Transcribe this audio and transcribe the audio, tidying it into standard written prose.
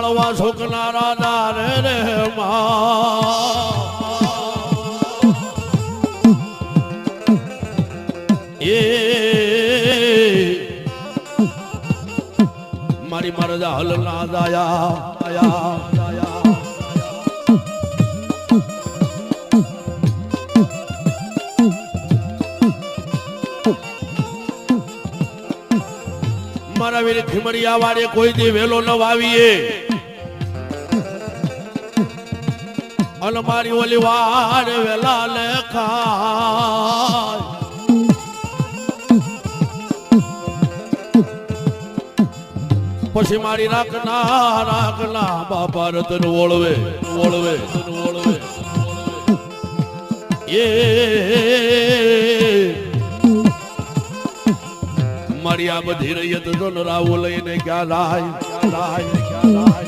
છોકનારા દારે રે માં એ મારી મરજા હલ ના દાયા મારા વીર ખીમડિયા વાળે કોઈ દી વેલો ન વાવીએ અને મારી ઓલી વાડ વેલા લેખાય પછી મારી રાખના બાપા રતન ઓળવે એ મારી આ બધી રૈયત તો રાવ લઈને ક્યાં લાય